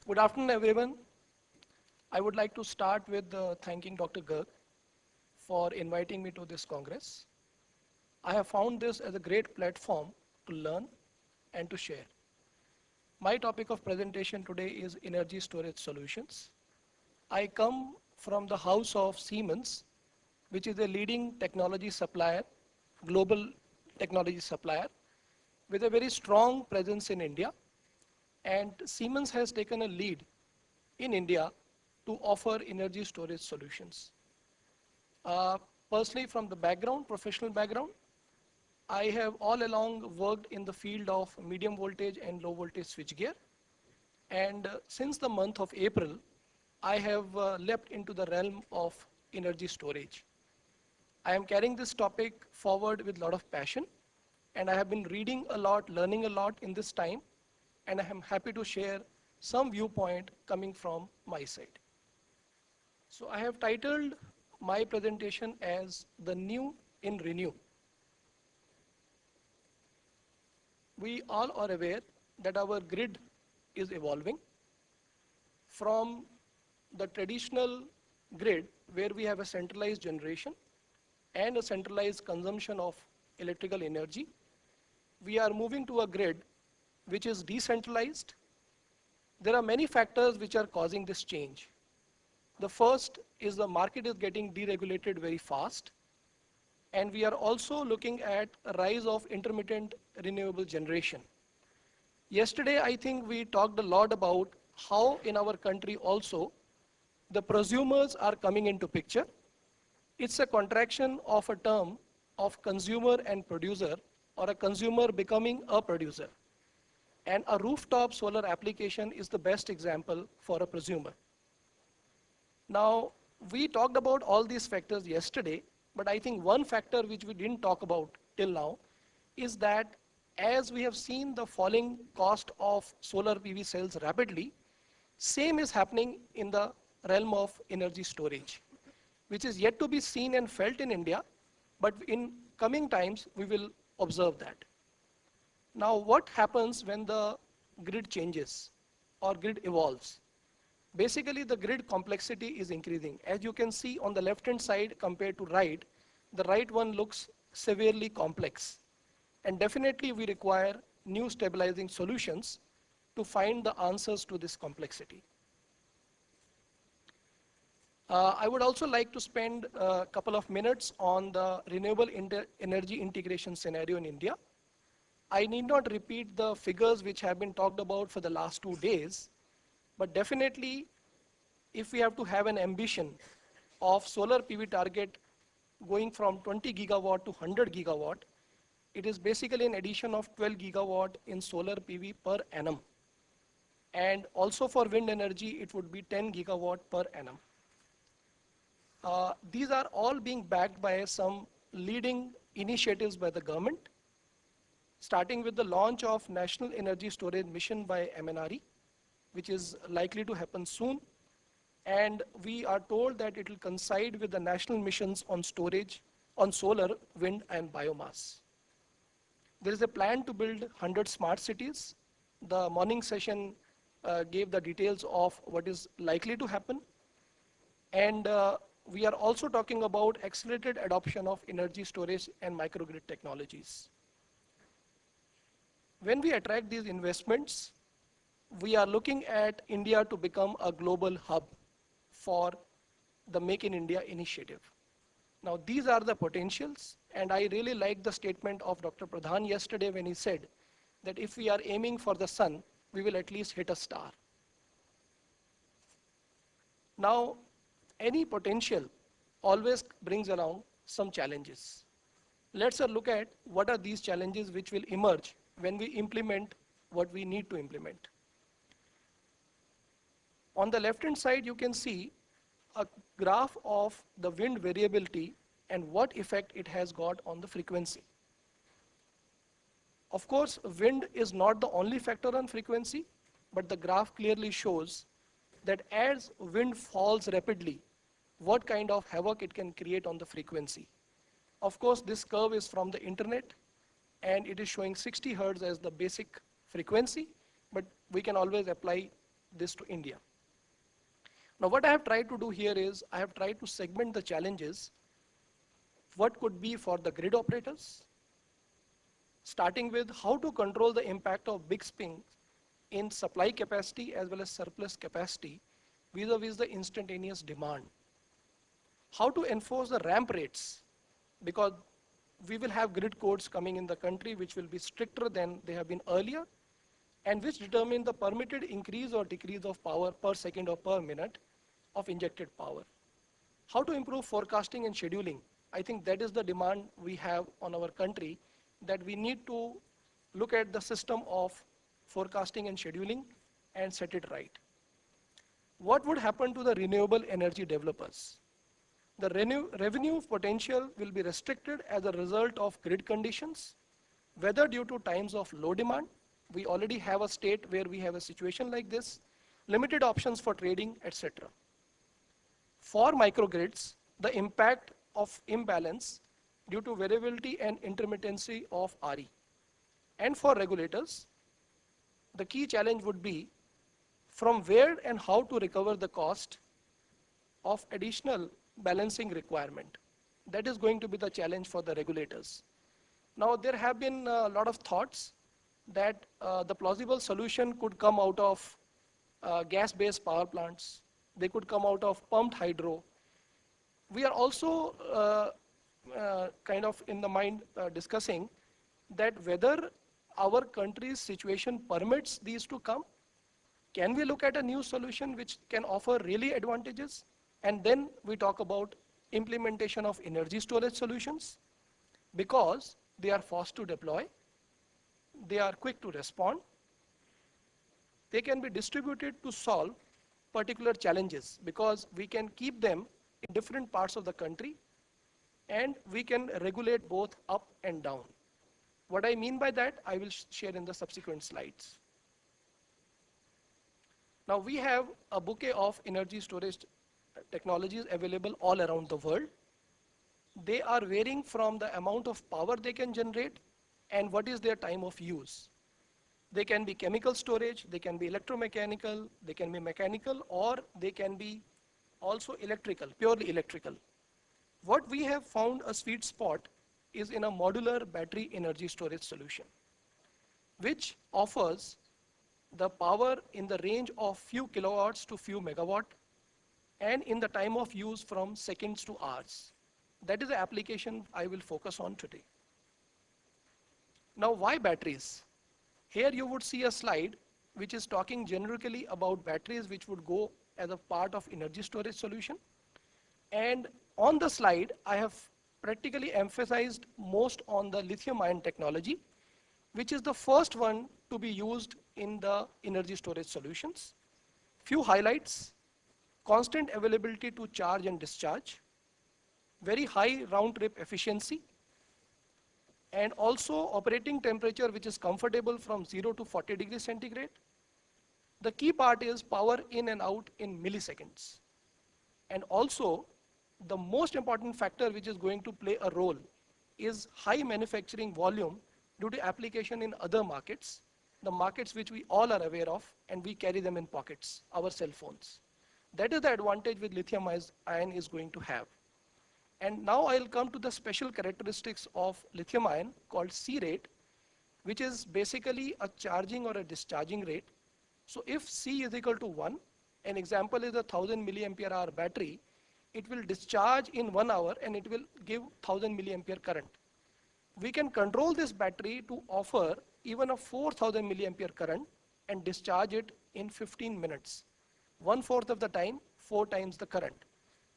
Good afternoon, everyone. I would like to start with thanking Dr. Garg for inviting me to this Congress. I have found this as a great platform to learn and to share. My topic of presentation today is energy storage solutions. I come from the house of Siemens, which is a leading technology supplier, global technology supplier, with a very strong presence in India. And Siemens has taken a lead in India to offer energy storage solutions. Uh, Personally, from the background, professional background, I have all along worked in the field of medium voltage and low voltage switchgear. And since the month of April, I have leapt into the realm of energy storage. I am carrying this topic forward with a lot of passion, and I have been reading a lot, learning a lot in this time, and I am happy to share some viewpoint coming from my side. So I have titled my presentation as The New in Renew. We all are aware that our grid is evolving from the traditional grid where we have a centralized generation and a centralized consumption of electrical energy. We are moving to a grid which is decentralized. There are many factors which are causing this change. The first is the market is getting deregulated very fast, and we are also looking at a rise of intermittent renewable generation. Yesterday, I think we talked a lot about how in our country also the prosumers are coming into picture. It's a contraction of a term of consumer and producer, or a consumer becoming a producer. And a rooftop solar application is the best example for a prosumer. Now, we talked about all these factors yesterday, but I think one factor which we didn't talk about till now is that as we have seen the falling cost of solar PV cells rapidly, same is happening in the realm of energy storage, which is yet to be seen and felt in India, but in coming times we will observe that. Now, what happens when the grid changes or grid evolves? Basically, the grid complexity is increasing. As you can see on the left-hand side compared to right, the right one looks severely complex. And definitely we require new stabilizing solutions to find the answers to this complexity. I would also like to spend a couple of minutes on the renewable energy integration scenario in India. I need not repeat the figures which have been talked about for the last 2 days, but definitely, if we have to have an ambition of solar PV target going from 20 gigawatt to 100 gigawatt, it is basically an addition of 12 gigawatt in solar PV per annum. And also for wind energy, it would be 10 gigawatt per annum. These are all being backed by some leading initiatives by the government, starting with the launch of National Energy Storage Mission by MNRE, which is likely to happen soon. And we are told that it will coincide with the national missions on storage, on solar, wind, and biomass. There is a plan to build 100 smart cities. The morning session gave the details of what is likely to happen. And we are also talking about accelerated adoption of energy storage and microgrid technologies. When we attract these investments, we are looking at India to become a global hub for the Make in India initiative. Now, these are the potentials, and I really like the statement of Dr. Pradhan yesterday when he said that if we are aiming for the sun, we will at least hit a star. Now, any potential always brings along some challenges. Let's look at what are these challenges which will emerge when we implement what we need to implement. On the left-hand side, you can see a graph of the wind variability and what effect it has got on the frequency. Of course, wind is not the only factor on frequency, but the graph clearly shows that as wind falls rapidly, what kind of havoc it can create on the frequency. Of course, this curve is from the internet, and it is showing 60 hertz as the basic frequency, but we can always apply this to India. Now what I have tried to do here is I have tried to segment the challenges, what could be for the grid operators, starting with how to control the impact of big swings in supply capacity as well as surplus capacity vis-a-vis the instantaneous demand. How to enforce the ramp rates, because we will have grid codes coming in the country which will be stricter than they have been earlier, and which determine the permitted increase or decrease of power per second or per minute of injected power. How to improve forecasting and scheduling. I think that is the demand we have on our country, that we need to look at the system of forecasting and scheduling and set it right. What would happen to the renewable energy developers? The revenue potential will be restricted as a result of grid conditions, whether due to times of low demand. We already have a state where we have a situation like this, limited options for trading, etc. For microgrids, the impact of imbalance due to variability and intermittency of RE. And for regulators, the key challenge would be from where and how to recover the cost of additional balancing requirement. That is going to be the challenge for the regulators. Now, there have been a lot of thoughts that the plausible solution could come out of gas-based power plants. They could come out of pumped hydro. We are also kind of in the mind discussing that whether our country's situation permits these to come. Can we look at a new solution which can offer really advantages? And then we talk about implementation of energy storage solutions, because they are fast to deploy, they are quick to respond, they can be distributed to solve particular challenges, because we can keep them in different parts of the country and we can regulate both up and down. What I mean by that, I will share in the subsequent slides. Now we have a bouquet of energy storage technologies available all around the world. They are varying from the amount of power they can generate and what is their time of use. They can be chemical storage, they can be electromechanical, they can be mechanical, or they can be also electrical, purely electrical. What we have found a sweet spot is in a modular battery energy storage solution, which offers the power in the range of few kilowatts to few megawatt, and in the time of use from seconds to hours. That is the application I will focus on today. Now, why batteries? Here you would see a slide which is talking generically about batteries which would go as a part of energy storage solution. And on the slide, I have practically emphasized most on the lithium-ion technology, which is the first one to be used in the energy storage solutions. Few highlights: constant availability to charge and discharge, very high round-trip efficiency, and also operating temperature which is comfortable from 0 to 40 degrees centigrade. The key part is power in and out in milliseconds. And also, the most important factor which is going to play a role is high manufacturing volume due to application in other markets, the markets which we all are aware of, and we carry them in pockets, our cell phones. That is the advantage which lithium ion is going to have. And now I'll come to the special characteristics of lithium ion called C rate, which is basically a charging or a discharging rate. So if C is equal to 1, an example is a 1000 milliampere hour battery, it will discharge in 1 hour and it will give 1000 milliampere current. We can control this battery to offer even a 4000 milliampere current and discharge it in 15 minutes. 1/4 of the time, 4 times the current.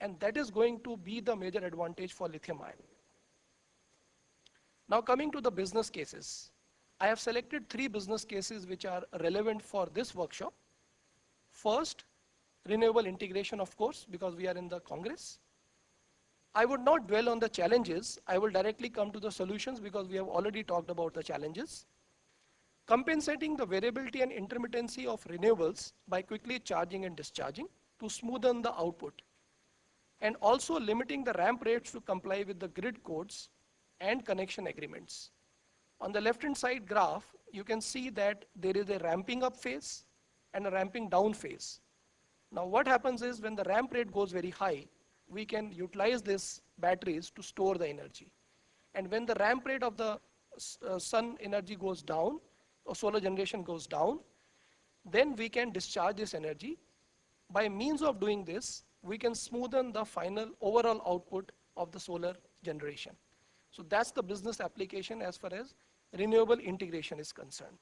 And that is going to be the major advantage for lithium ion. Now coming to the business cases. I have selected 3 business cases which are relevant for this workshop. First, renewable integration, of course, because we are in the Congress. I would not dwell on the challenges. I will directly come to the solutions because we have already talked about the challenges. Compensating the variability and intermittency of renewables by quickly charging and discharging to smoothen the output. And also limiting the ramp rates to comply with the grid codes and connection agreements. On the left-hand side graph, you can see that there is a ramping up phase and a ramping down phase. Now what happens is when the ramp rate goes very high, we can utilize these batteries to store the energy. And when the ramp rate of the sun energy goes down, or solar generation goes down, then we can discharge this energy. By means of doing this, we can smoothen the final overall output of the solar generation. So that's the business application as far as renewable integration is concerned.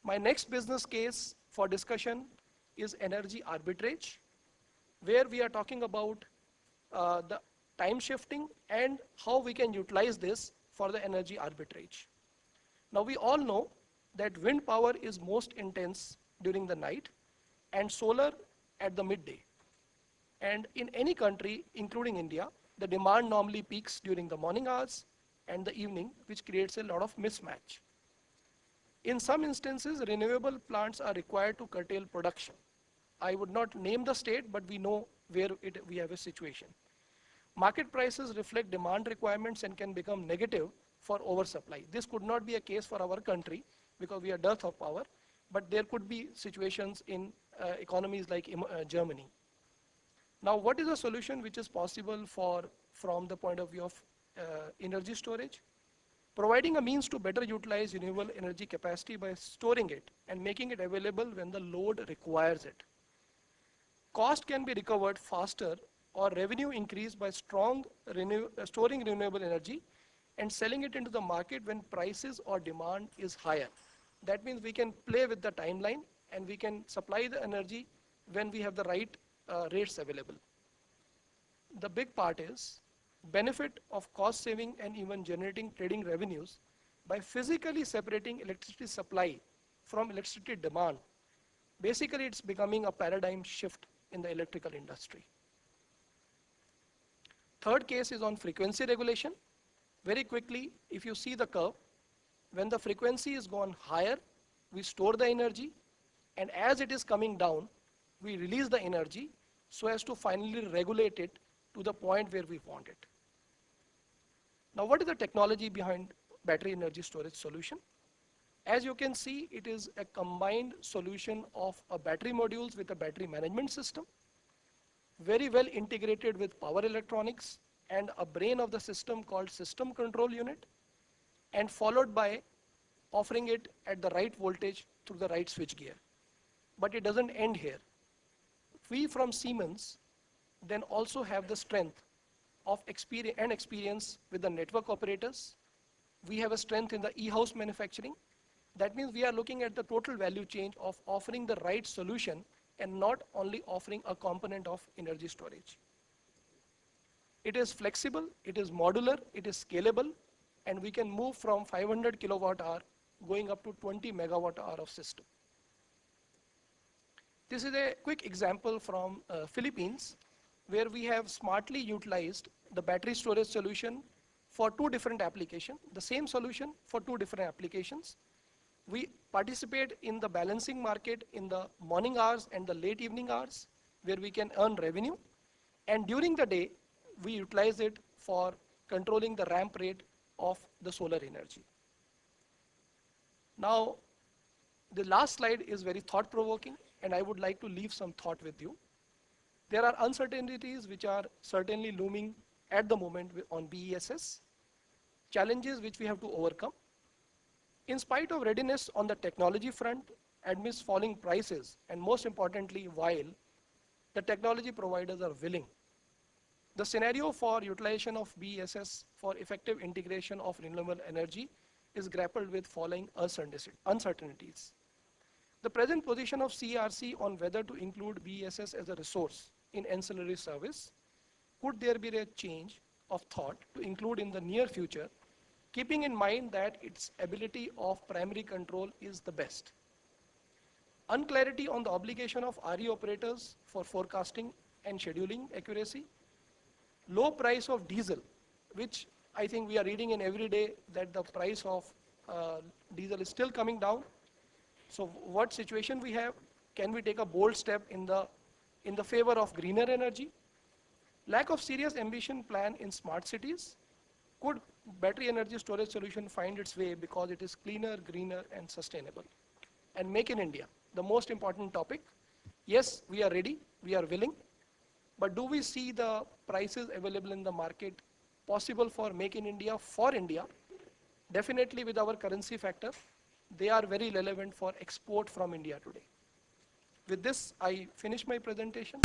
My next business case for discussion is energy arbitrage, where we are talking about the time shifting and how we can utilize this for the energy arbitrage. Now we all know that wind power is most intense during the night and solar at the midday. And in any country, including India, the demand normally peaks during the morning hours and the evening, which creates a lot of mismatch. In some instances, renewable plants are required to curtail production. I would not name the state, but we know where we have a situation. Market prices reflect demand requirements and can become negative for oversupply. This could not be a case for our country because we are dearth of power, but there could be situations in economies like Germany. Now, what is a solution which is possible from the point of view of energy storage? Providing a means to better utilize renewable energy capacity by storing it and making it available when the load requires it. Cost can be recovered faster or revenue increased by storing renewable energy and selling it into the market when prices or demand is higher. That means we can play with the timeline and we can supply the energy when we have the right rates available. The big part is benefit of cost saving and even generating trading revenues by physically separating electricity supply from electricity demand. Basically, it's becoming a paradigm shift in the electrical industry. Third case is on frequency regulation. Very quickly, if you see the curve, when the frequency is gone higher, we store the energy, and as it is coming down, we release the energy so as to finally regulate it to the point where we want it. Now, what is the technology behind battery energy storage solution? As you can see, it is a combined solution of a battery modules with a battery management system, very well integrated with power electronics and a brain of the system called system control unit, and followed by offering it at the right voltage through the right switch gear. But it doesn't end here. We from Siemens then also have the strength of experience with the network operators. We have a strength in the e-house manufacturing. That means we are looking at the total value chain of offering the right solution and not only offering a component of energy storage. It is flexible, it is modular, it is scalable, and we can move from 500 kilowatt hour going up to 20 megawatt hour of system. This is a quick example from Philippines, where we have smartly utilized the battery storage solution for two different applications, the same solution for two different applications. We participate in the balancing market in the morning hours and the late evening hours, where we can earn revenue. And during the day, we utilize it for controlling the ramp rate of the solar energy. Now, the last slide is very thought-provoking, and I would like to leave some thought with you. There are uncertainties which are certainly looming at the moment on BESS, challenges which we have to overcome. In spite of readiness on the technology front, amidst falling prices, and most importantly, while the technology providers are willing, the scenario for utilization of BESS for effective integration of renewable energy is grappled with following uncertainties. The present position of CERC on whether to include BESS as a resource in ancillary service, could there be a change of thought to include in the near future, keeping in mind that its ability of primary control is the best. Unclarity on the obligation of RE operators for forecasting and scheduling accuracy. Low price of diesel, which I think we are reading in every day that the price of diesel is still coming down. So what situation we have? Can we take a bold step in the favor of greener energy? Lack of serious ambition plan in smart cities. Could battery energy storage solution find its way because it is cleaner, greener, and sustainable? And make in India. the most important topic. Yes, we are ready, we are willing, but do we see the prices available in the market possible for Make in India for India? Definitely with our currency factor, they are very relevant for export from India today. With this, I finish my presentation.